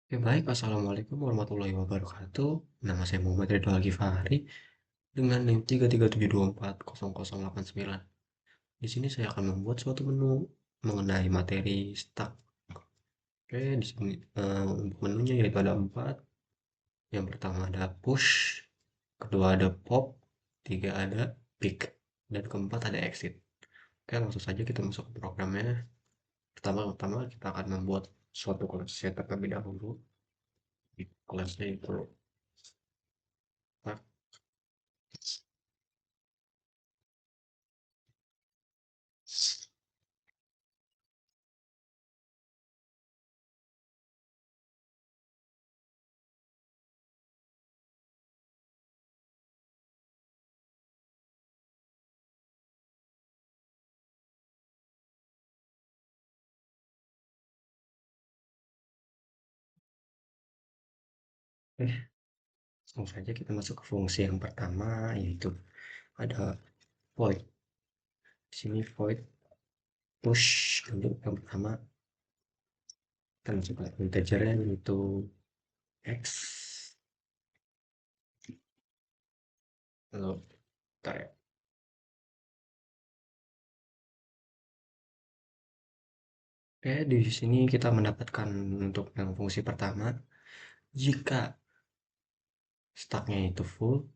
Oke, baik. Assalamualaikum warahmatullahi wabarakatuh. Nama saya Muhammad Ridho Al-Ghifari dengan NIM 337240089. Di sini saya akan membuat suatu menu mengenai materi stack. Oke, di sini untuk menunya yaitu ada 4. Yang pertama ada push, kedua ada pop, tiga ada pick, dan keempat ada exit. Oke, langsung saja kita masuk ke programnya. Pertama-tama kita akan membuat suatu kelas terlebih dahulu. Di kelasnya itu langsung saja kita masuk ke fungsi yang pertama, yaitu ada void. Di sini void push untuk yang pertama kita masuk ke integernya yaitu x. Lalu bentar ya. Oke, di sini kita mendapatkan untuk yang fungsi pertama, jika stacknya itu full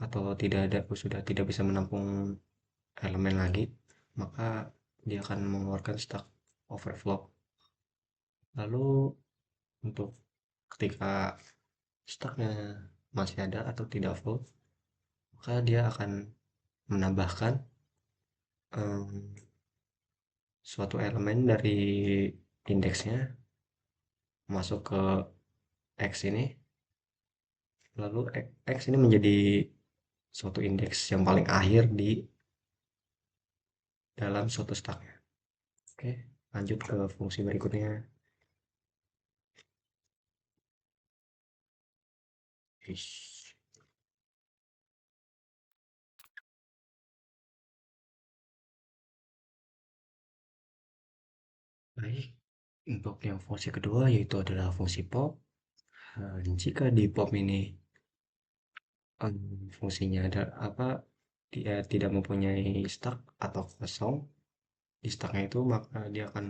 atau tidak ada sudah tidak bisa menampung elemen lagi, maka dia akan mengeluarkan stack overflow. Lalu untuk ketika stacknya masih ada atau tidak full, maka dia akan menambahkan suatu elemen dari indeksnya masuk ke X ini, lalu X ini menjadi suatu indeks yang paling akhir di dalam suatu stacknya. Oke, lanjut ke fungsi berikutnya. Ish. Baik, untuk yang fungsi kedua yaitu adalah fungsi pop. Jika di pop ini fungsinya ada apa, dia tidak mempunyai stack atau kosong di stacknya itu, maka dia akan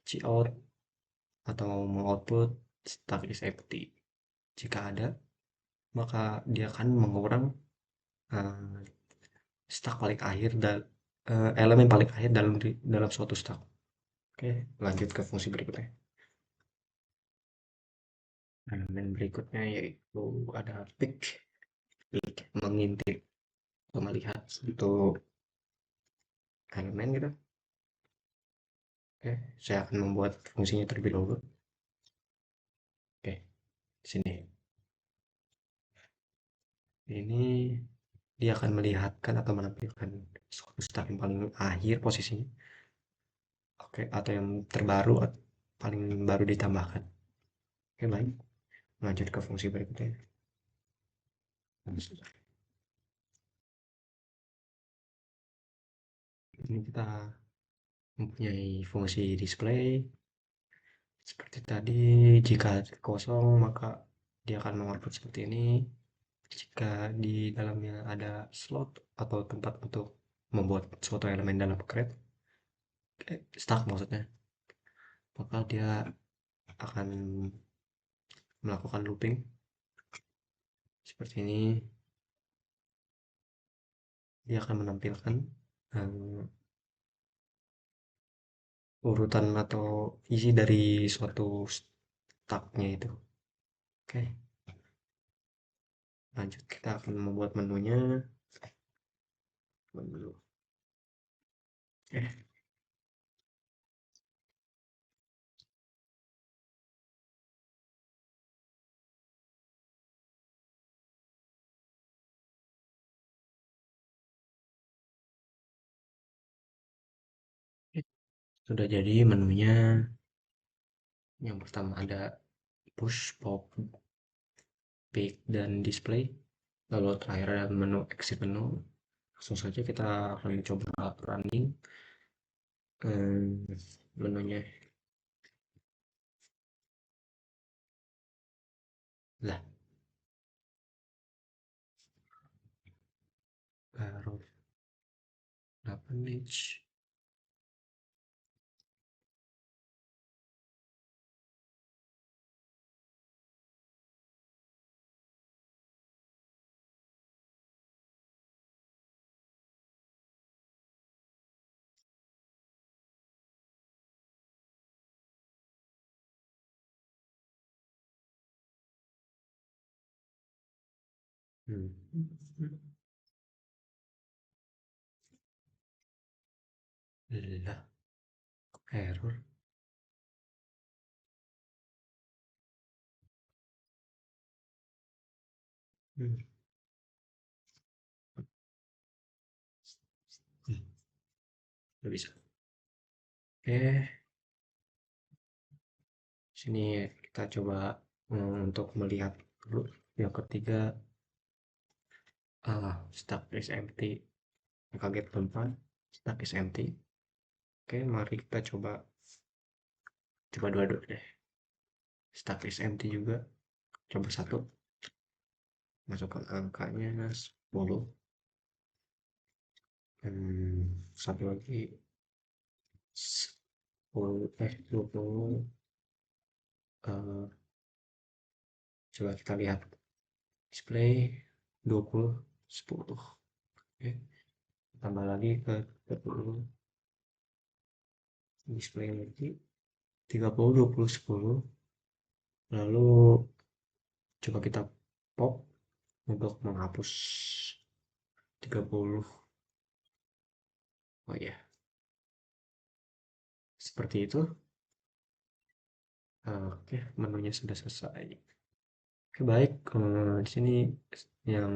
cout atau mengoutput stack is empty. Jika ada, maka dia akan mengurang eh, stack paling akhir dan elemen paling akhir dalam suatu stack. Oke, lanjut ke fungsi berikutnya. Elemen berikutnya yaitu ada pick. Pick mengintip atau melihat untuk elemen gitu. Oke, saya akan membuat fungsinya terlebih dahulu. Oke, di sini. Ini dia akan melihatkan atau menampilkan suatu stack yang paling akhir posisinya. Oke, atau yang terbaru, paling baru ditambahkan. Oke, baik. Lanjut ke fungsi berikutnya. Ini kita mempunyai fungsi display. Seperti tadi, jika kosong maka dia akan mengoutput seperti ini. Jika di dalamnya ada slot atau tempat untuk membuat suatu elemen dalam crate, stack maksudnya, maka dia akan melakukan looping seperti ini. Dia akan menampilkan eh, urutan atau isi dari suatu stacknya itu. Oke, lanjut kita akan membuat menunya. Menu. Oke, sudah jadi menunya. Yang pertama ada push, pop, pick, dan display. Lalu terakhir ada menu exit menu. Langsung saja kita akan coba running menunya. Lah, baru 8 inch. Hmm. Lah, error. Hmm. Hmm. Nggak bisa. Oke, sini kita coba untuk melihat dulu. Yang ketiga, stack is empty. Kaget tempat, stack is empty. Oke, mari kita coba dua-dua deh. Stack is empty juga. Coba satu, masukkan angkanya 10. Satu lagi 10, 20. eh, Coba kita lihat display 20, 10. Oke, tambah lagi ke 30, display lagi 30, 20, 10. Lalu coba kita pop untuk menghapus 30. Oh ya, seperti itu. Oke, menunya sudah selesai. Oke, baik. Di sini yang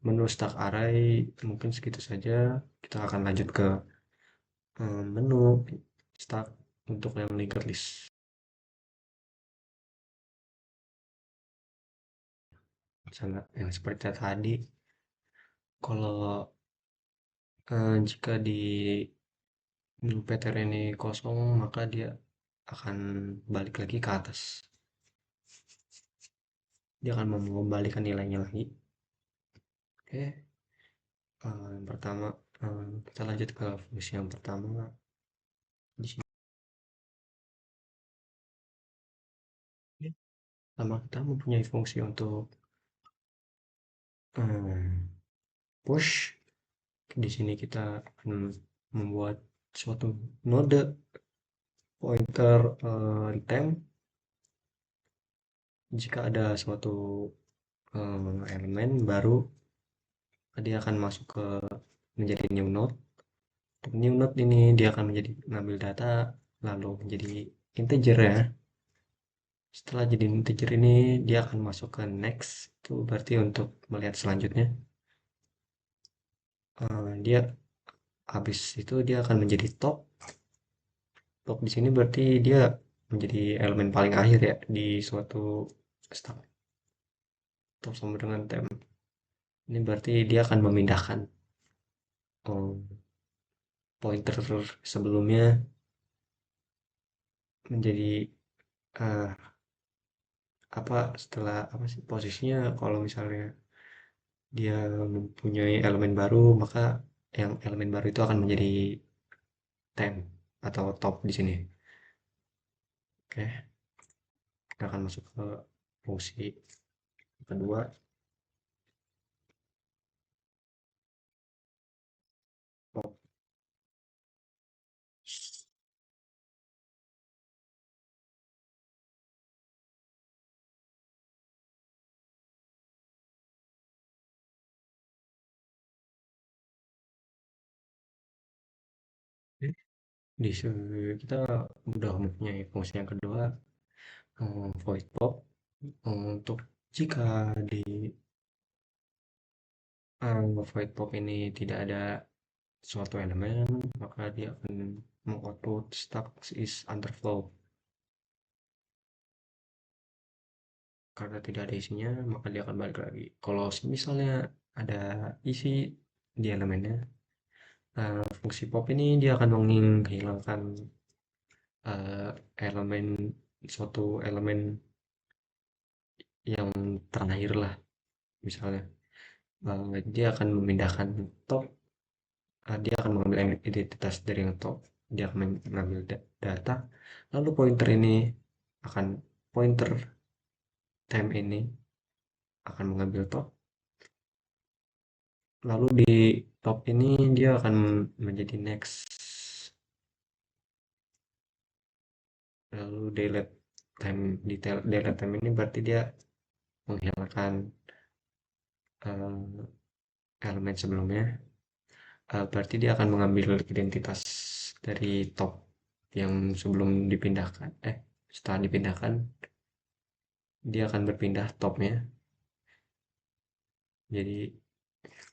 menu stack array mungkin segitu saja. Kita akan lanjut ke menu stack untuk yang linked list. Sangat yang seperti tadi, kalau jika di PTR ini kosong, maka dia akan balik lagi ke atas. Dia akan mengembalikan nilainya lagi. Oke, yang pertama, kita lanjut ke fungsi yang pertama. Di sini pertama kita mempunyai fungsi untuk push. Di sini kita akan membuat suatu node pointer return jika ada suatu elemen baru, dia akan masuk ke menjadi new node. Untuk new node ini dia akan menjadi ngambil data lalu menjadi integer ya. Setelah jadi integer ini dia akan masuk ke next, itu berarti untuk melihat selanjutnya. Dia habis itu dia akan menjadi top. Top di sini berarti dia menjadi elemen paling akhir ya di suatu stack. Top sama dengan tem. Ini berarti dia akan memindahkan pointer sebelumnya menjadi eh, apa setelah apa sih posisinya kalau misalnya dia mempunyai elemen baru maka yang elemen baru itu akan menjadi temp atau top di sini. Oke, kita akan masuk ke fungsi kedua. Top. Oke, kita udah mempunyai fungsi yang kedua, void pop. Untuk jika di void pop ini tidak ada suatu elemen, maka dia akan mengoutput stack is underflow. Karena tidak ada isinya, maka dia akan balik lagi. Kalau misalnya ada isi di elemennya, fungsi pop ini dia akan menghilangkan elemen suatu elemen yang terakhir lah, misalnya dia akan memindahkan top, dia akan mengambil identitas dari yang top, dia akan mengambil data, lalu pointer ini akan pointer time ini akan mengambil top, lalu di top ini dia akan menjadi next, lalu delete time, di delete time ini berarti dia menghilangkan eh, elemen sebelumnya. Berarti dia akan mengambil identitas dari top yang sebelum dipindahkan, setelah dipindahkan dia akan berpindah topnya, jadi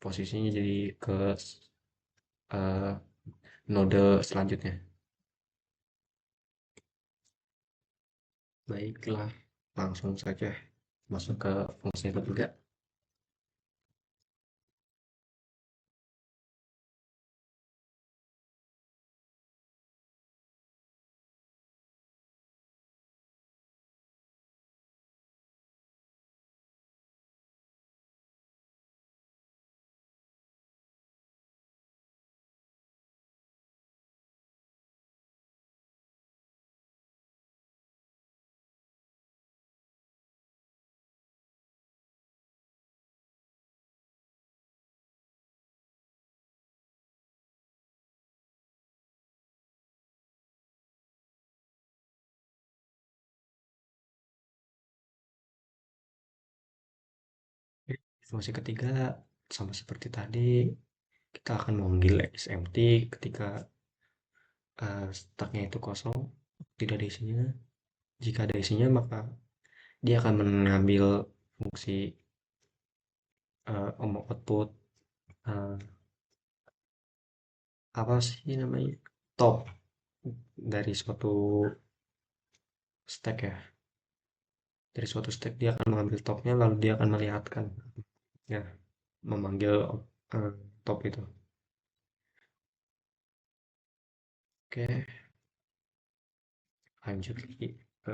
posisinya jadi ke eh, node selanjutnya. Baiklah, langsung saja masuk ke fungsi ketiga. Fungsi ketiga sama seperti tadi, kita akan memanggil xempty ketika stacknya itu kosong, tidak ada isinya. Jika ada isinya maka dia akan mengambil fungsi output, eh, apa sih namanya, top dari suatu stack ya, dari suatu stack dia akan mengambil topnya lalu dia akan melihatkan ya, memanggil eh, top itu. Oke, lanjut lagi ke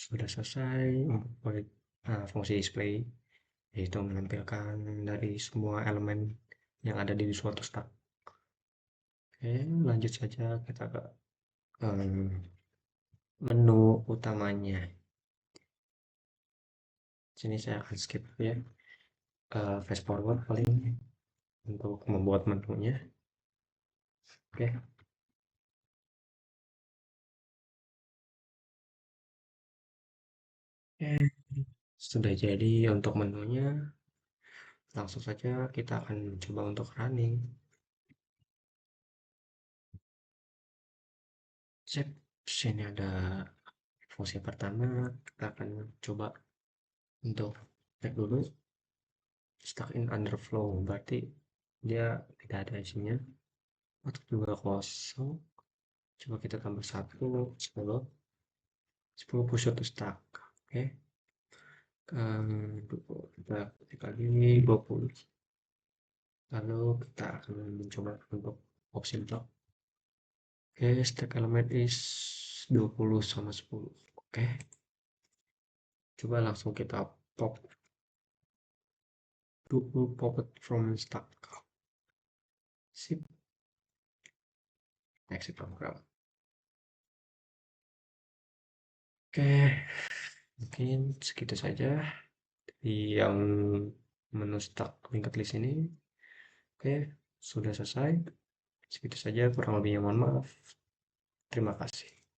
sudah selesai untuk fungsi display, yaitu menampilkan dari semua elemen yang ada di suatu stack. Oke, lanjut saja kita ke em, menu utamanya. Sini saya akan skip ya, fast forward paling untuk membuat menunya. Oke, oke, sudah jadi untuk menunya. Langsung saja kita akan coba untuk running. Cek, sini ada fungsi pertama. Kita akan coba untuk cek dulu stuck in underflow. Berarti dia tidak ada isinya. Untuk juga kosong. Coba kita tambah 10. 10 push to stack. Oke. Kita ketik lagi 20. Lalu kita akan mencoba untuk opsi block. Oke, stack element is 20 sama 10. Oke, coba langsung kita pop 20 pop from stack. Sip, exit program. Oke, mungkin segitu saja di yang menu stack linked list ini. Oke, sudah selesai. Segitu saja, kurang lebihnya mohon maaf. Terima kasih.